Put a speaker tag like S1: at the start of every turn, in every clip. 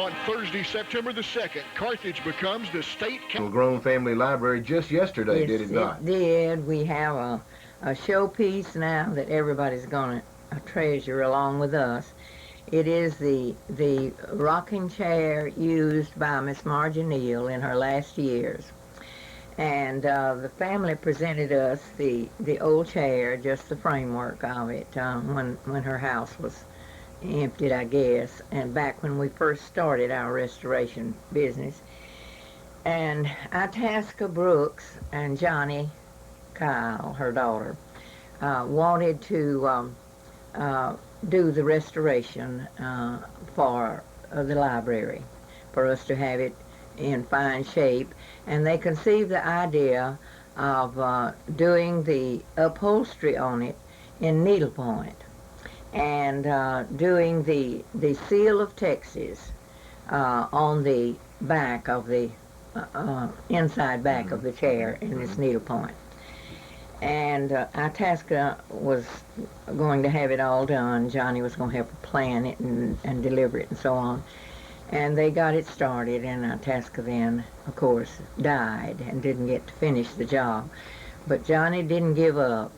S1: On Thursday, September the 2nd, Carthage becomes the state
S2: grown family library just yesterday,
S3: Yes,
S2: did it not?
S3: it did. We have a showpiece now that everybody's going to treasure along with us. It is the rocking chair used by Miss Margie Neal in her last years. And the family presented us the old chair, just the framework of it, when her house was emptied, I guess, and back when we first started our restoration business. And Itasca Brooks and Johnny Kyle, her daughter, wanted to do the restoration for the library, for us to have it in fine shape. And they conceived the idea of doing the upholstery on it in needlepoint, and doing the seal of Texas on the back of the inside back of the chair in this needlepoint. And Itasca was going to have it all done. Johnny was going to help plan it and deliver it and so on. And they got it started, and Itasca then, of course, died and didn't get to finish the job. But Johnny didn't give up.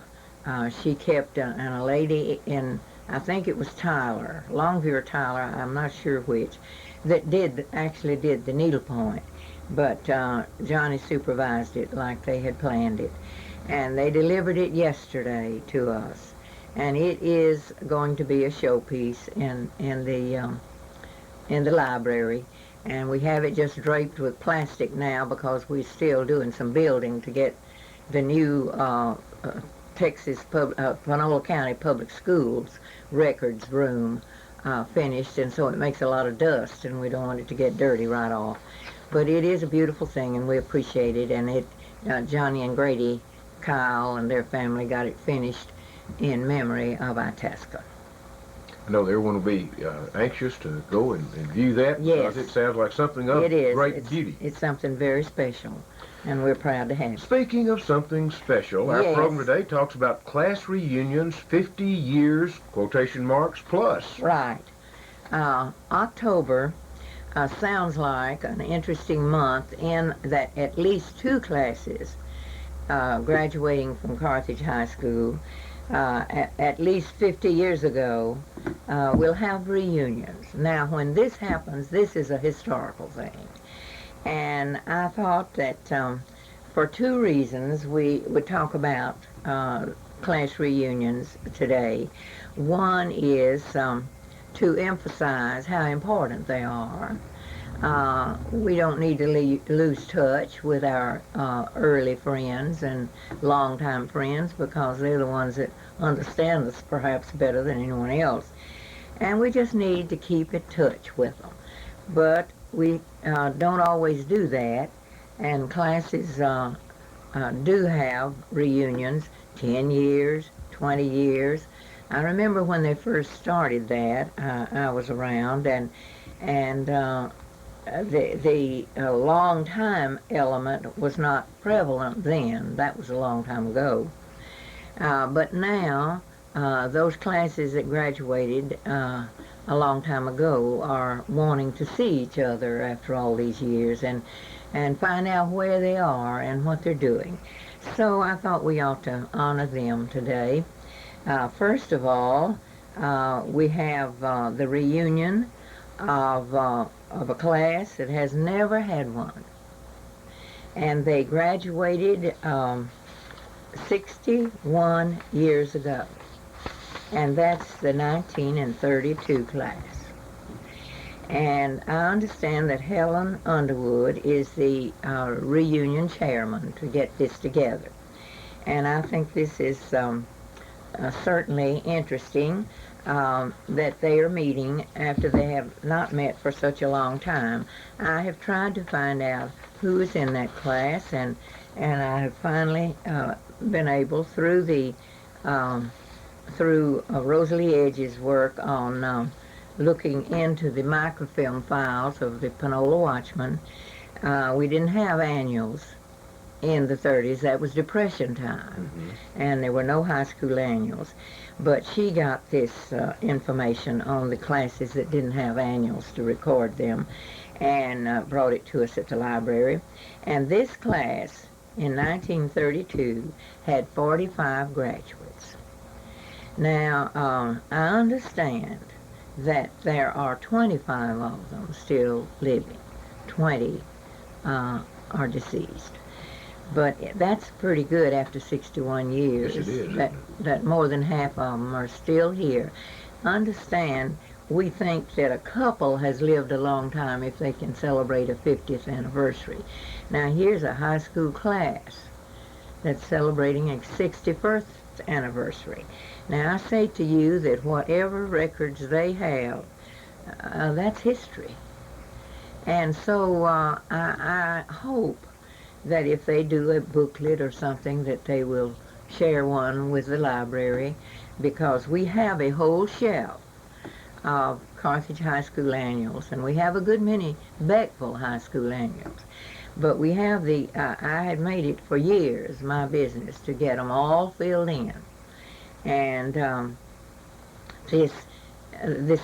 S3: She kept, and a lady in, I think it was Tyler, Longview or Tyler, I'm not sure which, that actually did the needlepoint. But Johnny supervised it like they had planned it. And they delivered it yesterday to us. And it is going to be a showpiece in the library. And we have it just draped with plastic now because we're still doing some building to get the new Panola County Public Schools records room finished, and so it makes a lot of dust, and we don't want it to get dirty right off. But it is a beautiful thing, and we appreciate it. And Johnny and Grady Kyle and their family got it finished in memory of Itasca.
S2: I know everyone will be anxious to go and view that.
S3: Yes.
S2: Because it sounds like something of great beauty.
S3: It's something very special, and we're proud to have it.
S2: Speaking of something special, our program today talks about class reunions 50 years, quotation marks, plus.
S3: Right. October sounds like an interesting month in that at least two classes graduating from Carthage High School at least 50 years ago will have reunions. Now, when this happens, this is a historical thing. And I thought that for two reasons we would talk about class reunions today. One is to emphasize how important they are. We don't need to lose touch with our early friends and longtime friends, because they're the ones that understand us perhaps better than anyone else. And we just need to keep in touch with them. But we don't always do that, and classes do have reunions, 10 years, 20 years. I remember when they first started that, I was around, and the long time element was not prevalent then. That was a long time ago. But now, those classes that graduated a long time ago are wanting to see each other after all these years and find out where they are and what they're doing. So I thought we ought to honor them today. First of all, we have the reunion of a class that has never had one. And they graduated 61 years ago. And that's the 1932 class. And I understand that Helen Underwood is the reunion chairman to get this together. And I think this is certainly interesting that they are meeting after they have not met for such a long time. I have tried to find out who is in that class, and I have finally been able, through Rosalie Edge's work on looking into the microfilm files of the Panola Watchman. We didn't have annuals in the 30s. That was Depression time, and there were no high school annuals. But she got this information on the classes that didn't have annuals to record them, and brought it to us at the library. And this class in 1932 had 45 graduates. Now, I understand that there are 25 of them still living. 20 are deceased. But that's pretty good after 61 years.
S2: Yes, it is,
S3: That more than half of them are still here. Understand, we think that a couple has lived a long time if they can celebrate a 50th anniversary. Now, here's a high school class that's celebrating a 61st anniversary. Now, I say to you that whatever records they have, that's history. And so I hope that if they do a booklet or something, that they will share one with the library, because we have a whole shelf of Carthage High School annuals, and we have a good many Beckville High School annuals. But we have I had made it for years my business to get them all filled in. And the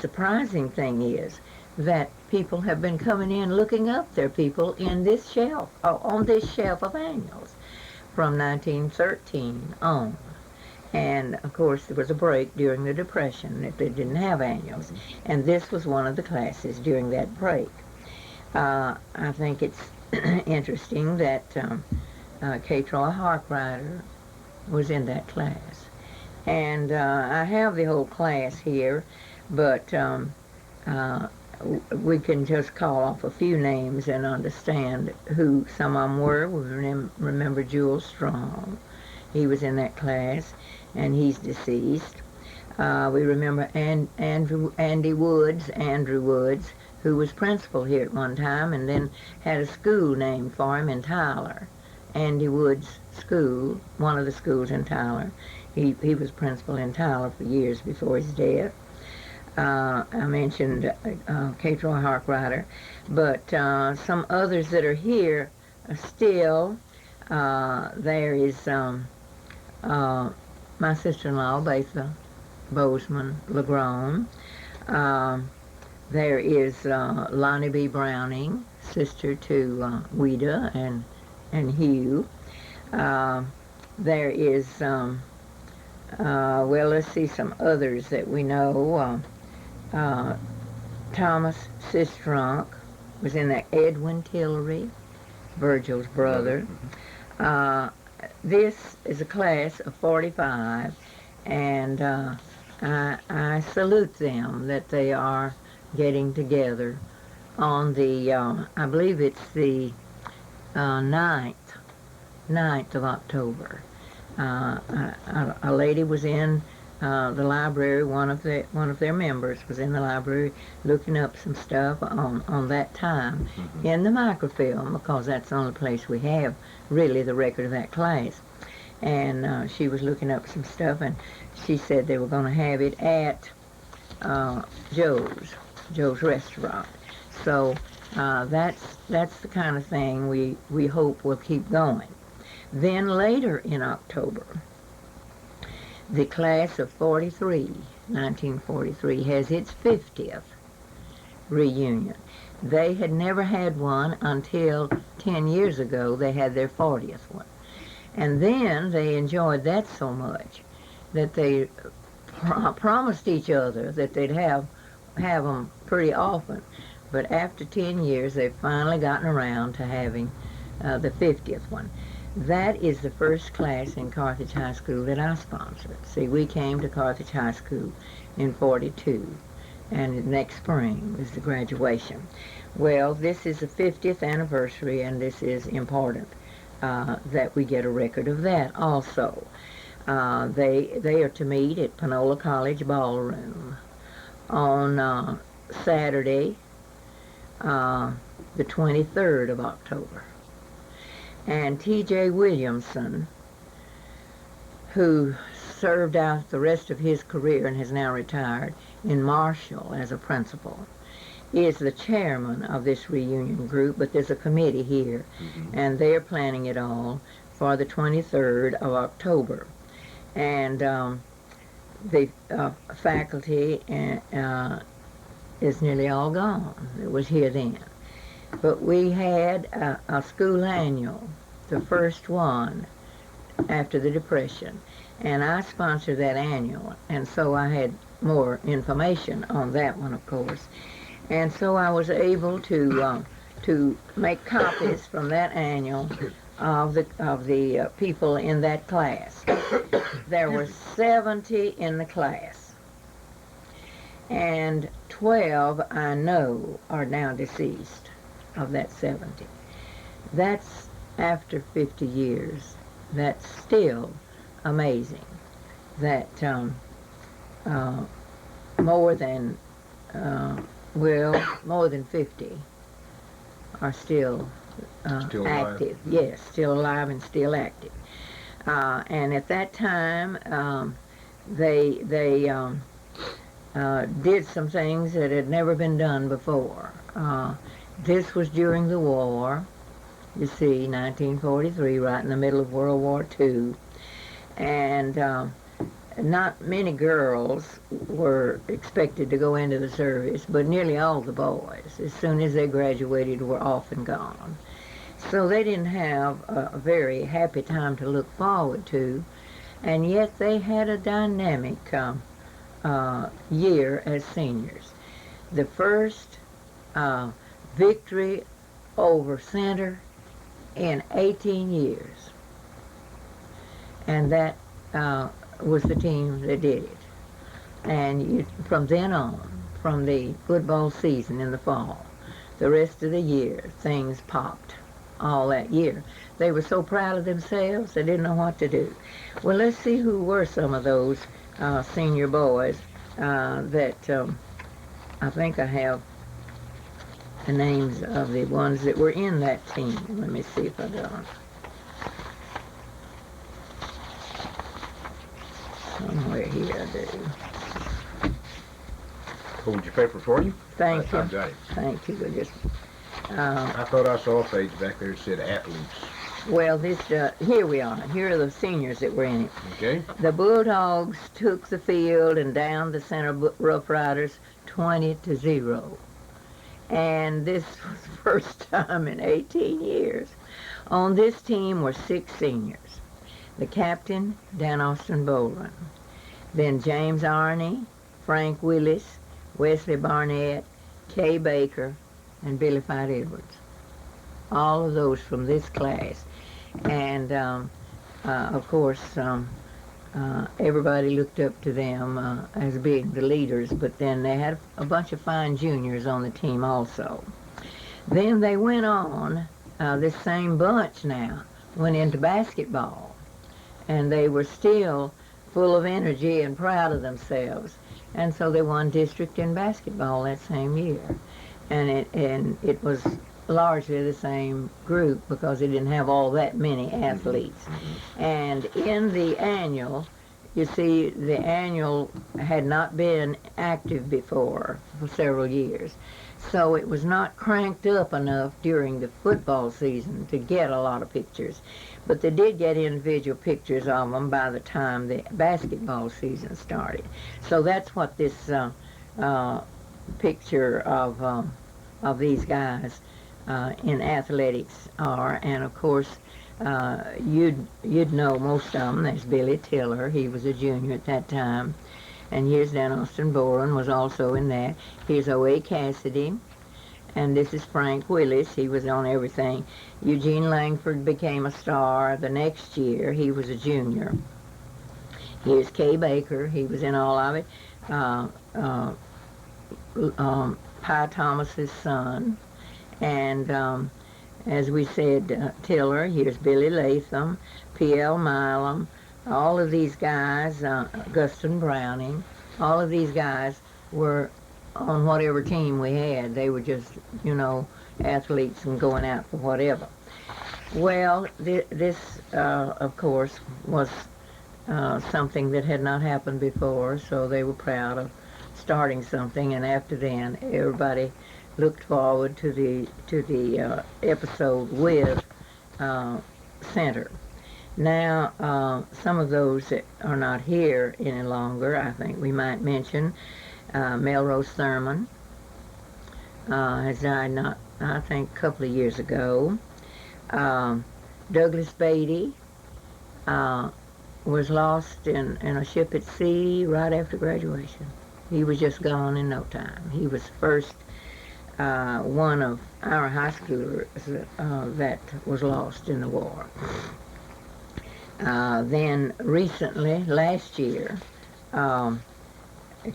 S3: surprising thing is that people have been coming in looking up their people in this shelf, on this shelf of annuals from 1913 on. And of course there was a break during the Depression that they didn't have annuals, and this was one of the classes during that break. I think it's interesting that K. Troy Harkrider was in that class. And I have the whole class here, but we can just call off a few names and understand who some of them were. We remember Jewel Strong. He was in that class, and he's deceased. We remember Andrew Woods, who was principal here at one time and then had a school named for him in Tyler. Andy Woods School, one of the schools in Tyler. He was principal in Tyler for years before his death. I mentioned K. Troy Harkrider, but some others that are here still. There is my sister-in-law, Betha Bozeman LeGrone. There is Lonnie B. Browning, sister to Ouida and Hugh. There is, well, let's see some others that we know. Thomas Sistrunk was in that. Edwin Tillery, Virgil's brother. This is a class of 45, and I salute them that they are getting together on the, I believe it's the 9th of October. A lady was in the library, one of their members was in the library looking up some stuff on that time in the microfilm, because that's the only place we have really the record of that class. And she was looking up some stuff, and she said they were going to have it at Joe's restaurant. So that's the kind of thing we hope will keep going. Then later in October, the class of 1943, has its 50th reunion. They had never had one until 10 years ago. They had their 40th one. And then they enjoyed that so much that they promised each other that they'd have them pretty often. But after 10 years, they've finally gotten around to having the 50th one. That is the first class in Carthage High School that I sponsored. See, we came to Carthage High School in '42, and next spring was the graduation. Well, this is the 50th anniversary, and this is important that we get a record of that also. They are to meet at Panola College Ballroom on Saturday, the 23rd of October. And T.J. Williamson, who served out the rest of his career and has now retired in Marshall as a principal, is the chairman of this reunion group, but there's a committee here, and they're planning it all for the 23rd of October. And the faculty is nearly all gone. It was here then. But we had a school annual, the first one after the Depression, and I sponsored that annual, and so I had more information on that one, of course. And so I was able to make copies from that annual of the people in that class. There were 70 in the class, and 12 I know are now deceased of that 70. That's after 50 years. That's still amazing that more than 50 are still active. Yes, still alive and still active. And at that time, they did some things that had never been done before. This was during the war. You see, 1943, right in the middle of World War II. And not many girls were expected to go into the service, but nearly all the boys, as soon as they graduated, were off and gone. So they didn't have a very happy time to look forward to, and yet they had a dynamic year as seniors. The first victory over Center in 18 years, and that was the team that did it. And from then on, from the football season in the fall, the rest of the year, things popped all that year. They were so proud of themselves, they didn't know what to do. Well, let's see who were some of those senior boys that I think I have the names of the ones that were in that team. Let me see if I don't. Somewhere here I do.
S2: Hold your paper for you.
S3: Thank you.
S2: I got it.
S3: Thank you.
S2: I thought I saw a page back there that said athletes.
S3: Well, here we are. Here are the seniors that were in it.
S2: Okay.
S3: The Bulldogs took the field and downed the Center Rough Riders 20-0. And this was the first time in 18 years. On this team were 6 seniors. The captain, Dan Austin Boland. Then James Arney, Frank Willis, Wesley Barnett, Kay Baker, and Billy Fight Edwards. All of those from this class. And, of course, everybody looked up to them as being the leaders, but then they had a bunch of fine juniors on the team also. Then they went on, this same bunch now, went into basketball, and they were still full of energy and proud of themselves. And so they won district in basketball that same year. And it was largely the same group because they didn't have all that many athletes. And in the annual, you see, the annual had not been active before for several years. So it was not cranked up enough during the football season to get a lot of pictures. But they did get individual pictures of them by the time the basketball season started. So that's what this picture of these guys in athletics are. And of course, you'd know most of them. There's Billy Tiller. He was a junior at that time. And here's Dan Austin Boren was also in that. Here's O.A. Cassidy. And this is Frank Willis. He was on everything. Eugene Langford became a star the next year. He was a junior. Here's Kay Baker. He was in all of it. Pye Thomas's son. And as we said, Tiller. Here's Billy Latham, P.L. Milam. All of these guys, Augustine Browning, all of these guys were on whatever team we had. They were just, athletes and going out for whatever. Well, this, of course, was something that had not happened before, so they were proud of starting something, and after then, everybody looked forward to the episode with Center. Now, some of those that are not here any longer, I think we might mention Melrose Thurman has died not, I think, a couple of years ago. Douglas Beatty was lost in a ship at sea right after graduation. He was just gone in no time. He was first one of our high schoolers that was lost in the war. Then recently, last year,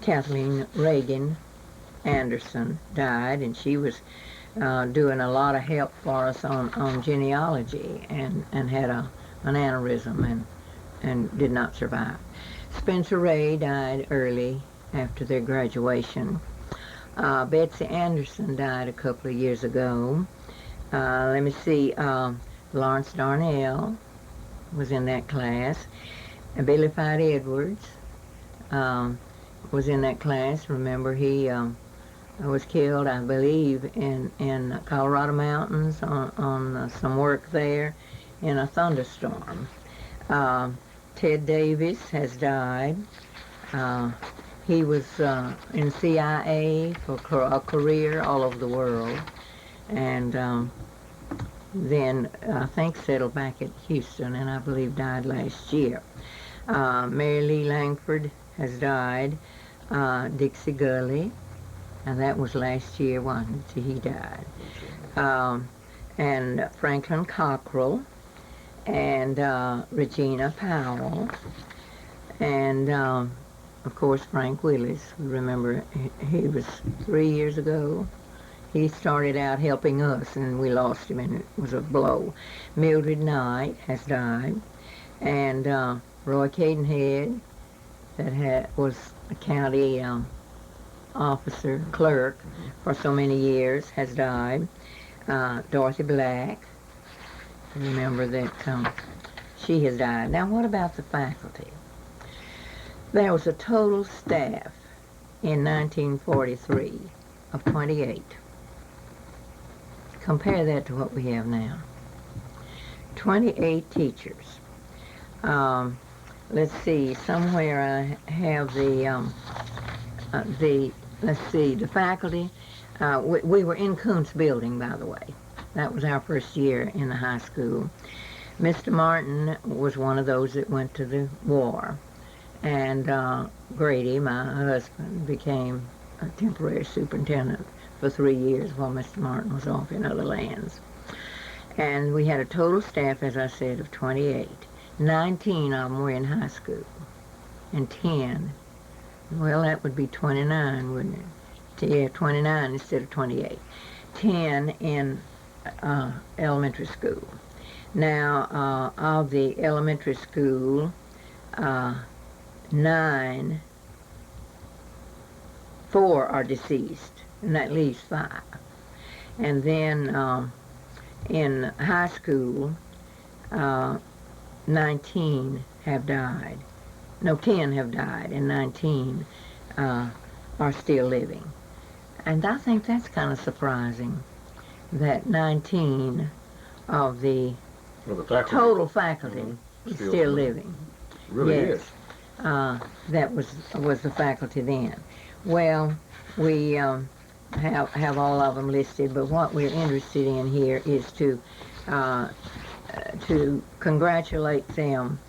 S3: Kathleen Reagan Anderson died, and she was doing a lot of help for us on genealogy, and had an aneurysm and did not survive. Spencer Ray died early after their graduation. Betsy Anderson died a couple of years ago. Let me see, Lawrence Darnell was in that class. And Billy Fight Edwards was in that class. Remember, he was killed, I believe, in Colorado Mountains on some work there in a thunderstorm. Ted Davis has died. He was in CIA for a career all over the world, and then I think settled back at Houston, and I believe died last year. Mary Lee Langford has died. Dixie Gully, and that was last year, wasn't it? He died. And Franklin Cockrell, and Regina Powell, and of course Frank Willis. Remember, he was 3 years ago. He started out helping us, and we lost him, and it was a blow. Mildred Knight has died, and Roy Cadenhead, that was a county officer, clerk for so many years, has died. Dorothy Black, remember that she has died. Now, what about the faculty? There was a total staff in 1943 of 28. Compare that to what we have now. 28 teachers. Let's see, somewhere I have the faculty. We were in Kuntz Building, by the way. That was our first year in the high school. Mr. Martin was one of those that went to the war. And Grady, my husband, became a temporary superintendent for 3 years while Mr. Martin was off in other lands. And we had a total staff, as I said, of 28. 19 of them were in high school, and 10, well, that would be 29, wouldn't it? Yeah, 29 instead of 28. 10 in elementary school. Now, of the elementary school, 4 are deceased, and that leaves 5. And then in high school, 19 have died. No, 10 have died, and 19 are still living. And I think that's kind of surprising, that 19 of the total faculty is still living.
S2: Really is.
S3: That was the faculty then. Well, we have all of them listed, but what we're interested in here is to congratulate them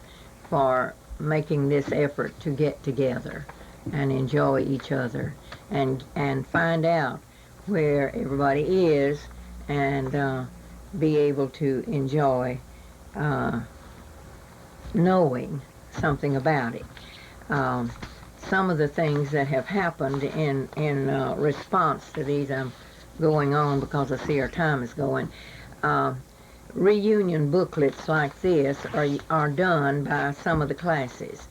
S3: for making this effort to get together and enjoy each other and find out where everybody is, and be able to enjoy knowing something about it. Some of the things that have happened in response to these, I'm going on because I see our time is going. Reunion booklets like this are done by some of the classes,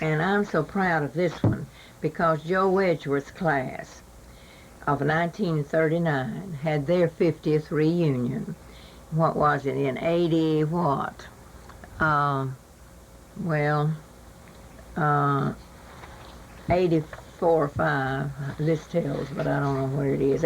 S3: and I'm so proud of this one because Joe Wedgeworth's class of 1939 had their 50th reunion. What was it, in 80 what? 84 or 5, this tells, but I don't know where it is,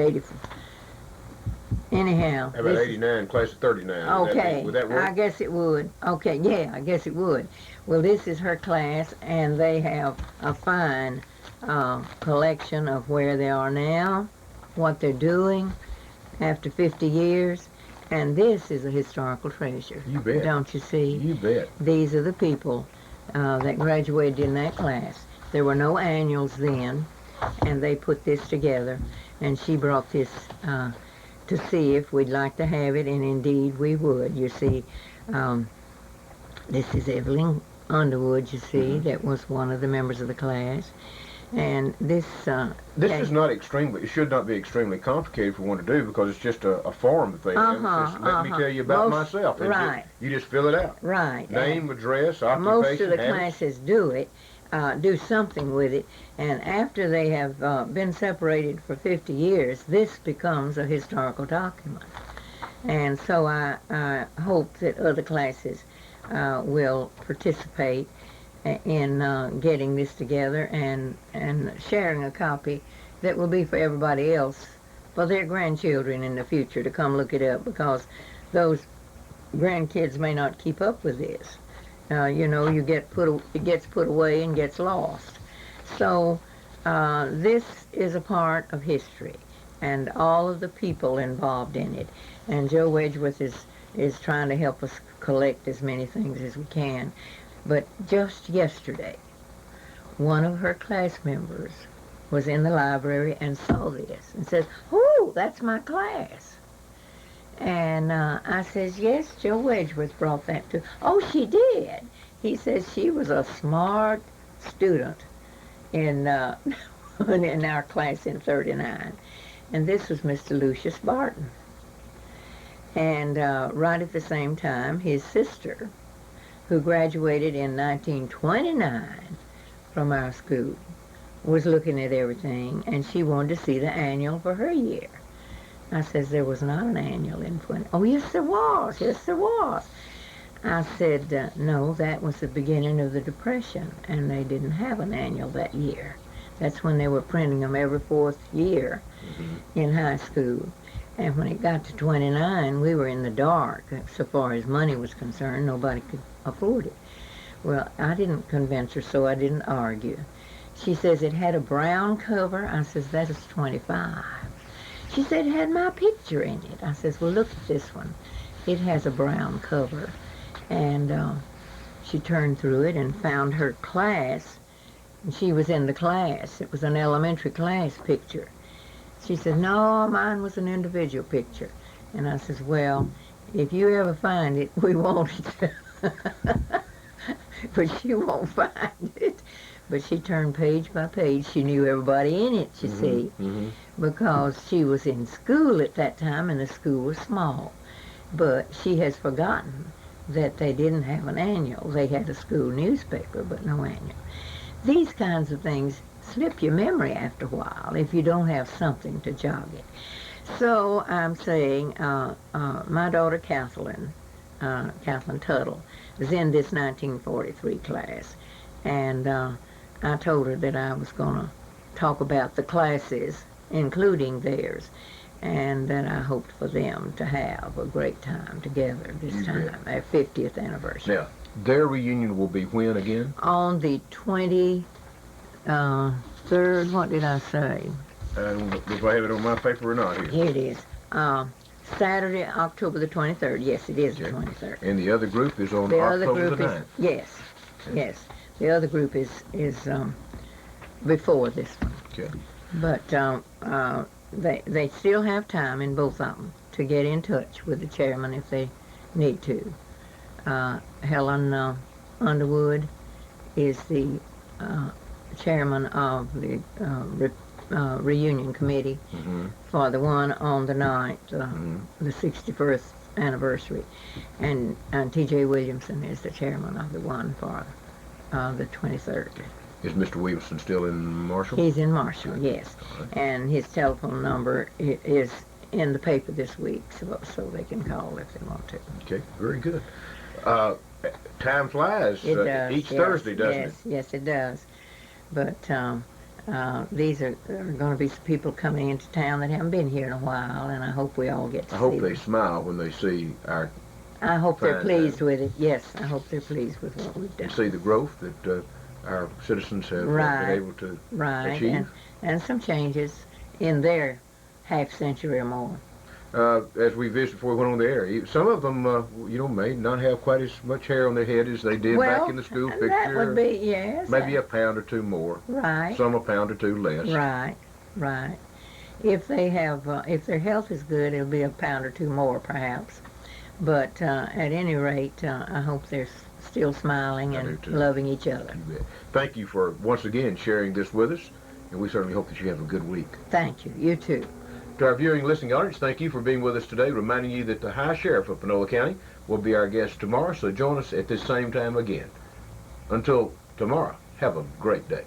S3: Anyhow.
S2: How about 89, class of 39?
S3: Okay.
S2: Would that work?
S3: I guess it would. Okay, yeah, I guess it would. Well, this is her class, and they have a fine collection of where they are now, what they're doing after 50 years, and this is a historical treasure.
S2: You bet.
S3: Don't you see?
S2: You bet.
S3: These are the people that graduated in that class. There were no annuals then, and they put this together, and she brought this to see if we'd like to have it, and indeed we would. You see, this is Evelyn Underwood, you see, that was one of the members of the class. And this
S2: is not extremely, it should not be extremely complicated for one to do, because it's just a form thing. Just let me tell you about myself. And
S3: right.
S2: You just fill it out.
S3: Right.
S2: Name, address, occupation,
S3: most of the
S2: habits.
S3: classes do it, do something with it, and after they have been separated for 50 years, this becomes a historical document. And so I hope that other classes will participate in getting this together and sharing a copy that will be for everybody else, for their grandchildren in the future to come look it up, because those grandkids may not keep up with this. You know, it gets put away and gets lost. So this is a part of history, and all of the people involved in it. And Joe Wedgeworth is trying to help us collect as many things as we can. But just yesterday, one of her class members was in the library and saw this and says, "Oh, that's my class." And I says, "Yes, Joe Wedgeworth brought that too." "Oh, she did." He says she was a smart student in in our class in 39. And this was Mr. Lucius Barton. And right at the same time, his sister, who graduated in 1929 from our school, was looking at everything, and she wanted to see the annual for her year. I says, "There was not an annual in 20." "Oh, yes, there was. Yes, there was." I said, "No, that was the beginning of the Depression, and they didn't have an annual that year. That's when they were printing them every 4th year in high school. And when it got to 29, we were in the dark. So far as money was concerned, nobody could afford it." Well, I didn't convince her, so I didn't argue. She says it had a brown cover. I says, "That is 25. She said it had my picture in it. I says, "Well, look at this one. It has a brown cover." And she turned through it and found her class. And she was in the class. It was an elementary class picture. She said, "No, mine was an individual picture." And I says, "Well, if you ever find it, we want it." But she won't find it. But she turned page by page. She knew everybody in it, you see, because she was in school at that time, and the school was small. But she has forgotten that they didn't have an annual. They had a school newspaper, but no annual. These kinds of things slip your memory after a while if you don't have something to jog it. So I'm saying my daughter Kathleen Tuttle, is in this 1943 class, and I told her that I was going to talk about the classes, including theirs, and that I hoped for them to have a great time together this time, our 50th anniversary.
S2: Now, their reunion will be when again?
S3: On the 23rd, what did I say?
S2: I don't know if I have it on my paper or not here.
S3: Here it is. Saturday, October the 23rd. Yes, it is the 23rd.
S2: And the other group is on
S3: The other
S2: October
S3: group
S2: the
S3: is
S2: 9th.
S3: yes, yes. The other group is before this one.
S2: Okay.
S3: But they still have time in both of them to get in touch with the chairman if they need to. Helen Underwood is the chairman of the reunion committee for the one on the night, the 61st anniversary, and T.J. Williamson is the chairman of the one for the 23rd.
S2: Is Mr. Williamson still in Marshall?
S3: He's in Marshall, yes, and his telephone number is in the paper this week, so they can call if they want to.
S2: Okay, very good. Time flies
S3: It does,
S2: each
S3: yes,
S2: Thursday, doesn't it?
S3: Yes, it does. But These are going to be some people coming into town that haven't been here in a while, and I hope we all get to see
S2: I hope they
S3: them.
S2: smile when they see our.
S3: I hope they're
S2: fine
S3: pleased
S2: town.
S3: with it. Yes, I hope they're pleased with what we've done.
S2: See the growth that our citizens have
S3: Right.
S2: been able to
S3: Right,
S2: achieve.
S3: and some changes in their half century or more.
S2: As we visited before we went on the air, some of them, may not have quite as much hair on their head as they did
S3: Well,
S2: back in the school
S3: that
S2: picture.
S3: would be, yes.
S2: Maybe a pound or two more.
S3: Right.
S2: Some a pound or two less.
S3: Right, right. If they have, if their health is good, it'll be a pound or two more, perhaps. But at any rate, I hope they're still smiling
S2: I do
S3: and
S2: too.
S3: loving each other.
S2: You bet. Thank you for once again sharing this with us, and we certainly hope that you have a good week.
S3: Thank you. You too.
S2: To our viewing and listening audience, thank you for being with us today, reminding you that the High Sheriff of Panola County will be our guest tomorrow, so join us at this same time again. Until tomorrow, have a great day.